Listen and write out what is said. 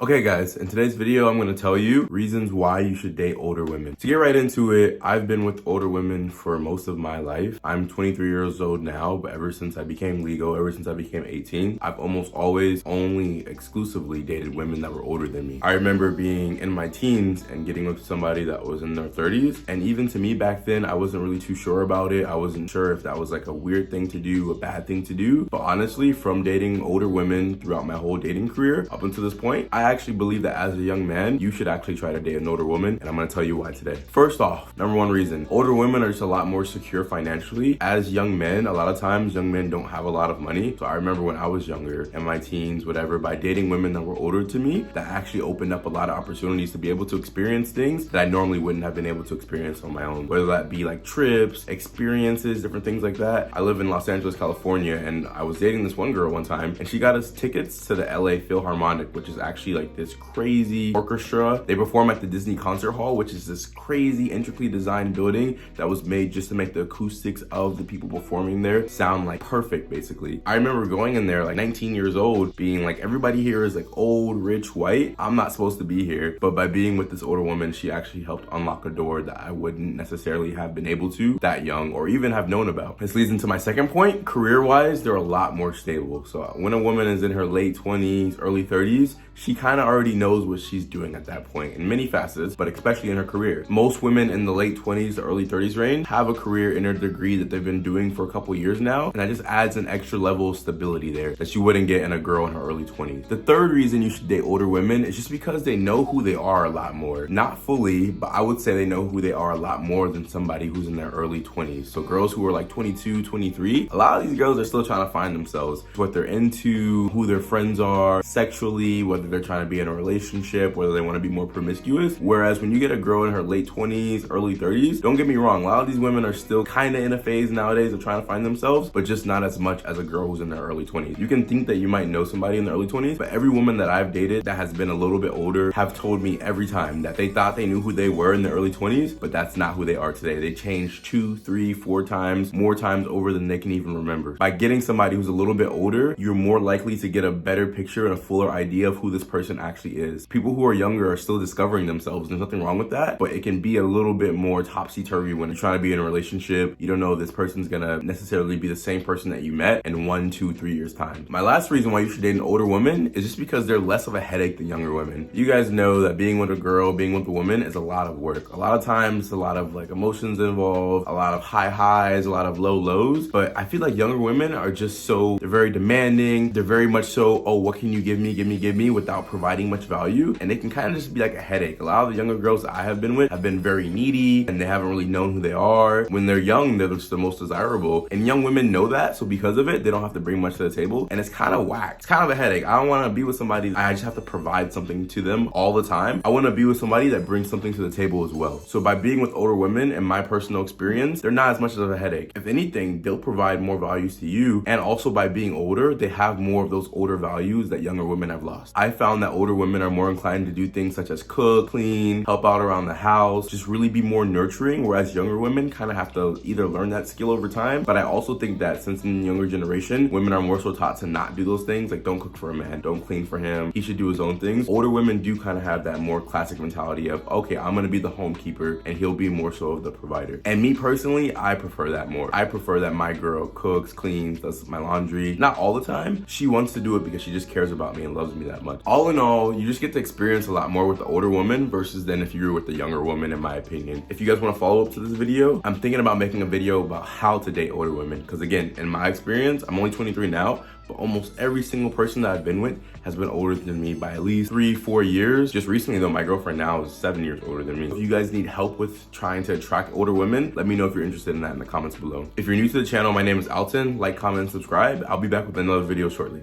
Okay guys, in today's video, I'm going to tell you reasons why you should date older women. To get right into it, I've been with older women for most of my life. I'm 23 years old now, but ever since I became legal, ever since I became 18, I've almost always only exclusively dated women that were older than me. I remember being in my teens and getting with somebody that was in their 30s. And even to me back then, I wasn't really too sure about it. I wasn't sure if that was like a weird thing to do, a bad thing to do. But honestly, from dating older women throughout my whole dating career up until this point, I actually believe that as a young man, you should actually try to date an older woman, and I'm gonna tell you why today. First off, number one reason, older women are just a lot more secure financially. As young men, a lot of times young men don't have a lot of money. So I remember when I was younger, in my teens, whatever, by dating women that were older to me, that actually opened up a lot of opportunities to be able to experience things that I normally wouldn't have been able to experience on my own. Whether that be like trips, experiences, different things like that. I live in Los Angeles, California, and I was dating this one girl one time, and she got us tickets to the LA Philharmonic, which is actually like this crazy orchestra. They perform at the Disney Concert Hall, which is this crazy intricately designed building that was made just to make the acoustics of the people performing there sound like perfect, basically. I remember going in there like 19 years old, being like, everybody here is like old, rich, white. I'm not supposed to be here. But by being with this older woman, she actually helped unlock a door that I wouldn't necessarily have been able to that young or even have known about. This leads into my second point. Career-wise, they're a lot more stable. So when a woman is in her late 20s, early 30s, she kind of already knows what she's doing at that point in many facets, but especially in her career. Most women in the late 20s to early 30s range have a career in a degree that they've been doing for a couple years now, and that just adds an extra level of stability there that you wouldn't get in a girl in her early 20s. The third reason you should date older women is just because they know who they are a lot more. Not fully, but I would say they know who they are a lot more than somebody who's in their early 20s. So girls who are like 22, 23, a lot of these girls are still trying to find themselves, what they're into, who their friends are sexually, whether they're trying to be in a relationship, whether they want to be more promiscuous. Whereas when you get a girl in her late 20s, early 30s, don't get me wrong, a lot of these women are still kind of in a phase nowadays of trying to find themselves, but just not as much as a girl who's in their early 20s. You can think that you might know somebody in the early 20s, but every woman that I've dated that has been a little bit older have told me every time that they thought they knew who they were in the early 20s, but that's not who they are today. They changed 2, 3, 4 times, more times over than they can even remember. By getting somebody who's a little bit older, you're more likely to get a better picture and a fuller idea of who this person actually is. People who are younger are still discovering themselves. There's nothing wrong with that, but it can be a little bit more topsy-turvy when you're trying to be in a relationship. You don't know if this person's gonna necessarily be the same person that you met in 1, 2, 3 years time. My last reason why you should date an older woman is just because they're less of a headache than younger women. You guys know that being with a girl, being with a woman is a lot of work. A lot of times, a lot of like emotions involved, a lot of high highs, a lot of low lows, but I feel like younger women are just they're very demanding. They're very much so, oh, what can you give me without providing much value, and they can kind of just be like a headache. A lot of the younger girls that I have been with have been very needy, and they haven't really known who they are. When they're young, they're just the most desirable, and young women know that, so because of it, they don't have to bring much to the table, and it's kind of whack. It's kind of a headache. I don't want to be with somebody I just have to provide something to them all the time. I want to be with somebody that brings something to the table as well. So by being with older women, in my personal experience, they're not as much of a headache. If anything, they'll provide more values to you, and also by being older, they have more of those older values that younger women have lost. I found that older women are more inclined to do things such as cook, clean, help out around the house, just really be more nurturing, whereas younger women kind of have to either learn that skill over time. But I also think that since in the younger generation, women are more so taught to not do those things, like don't cook for a man, don't clean for him, he should do his own things. Older women do kind of have that more classic mentality of, okay, I'm gonna be the homekeeper and he'll be more so of the provider. And me personally, I prefer that more. I prefer that my girl cooks, cleans, does my laundry. Not all the time. She wants to do it because she just cares about me and loves me that much. All in all, you just get to experience a lot more with the older woman versus than if you were with the younger woman, in my opinion. If you guys want to follow up to this video, I'm thinking about making a video about how to date older women. Because again, in my experience, I'm only 23 now, but almost every single person that I've been with has been older than me by at least 3, 4 years. Just recently though, my girlfriend now is 7 years older than me. If you guys need help with trying to attract older women, let me know if you're interested in that in the comments below. If you're new to the channel, my name is Alton. Like, comment, and subscribe. I'll be back with another video shortly.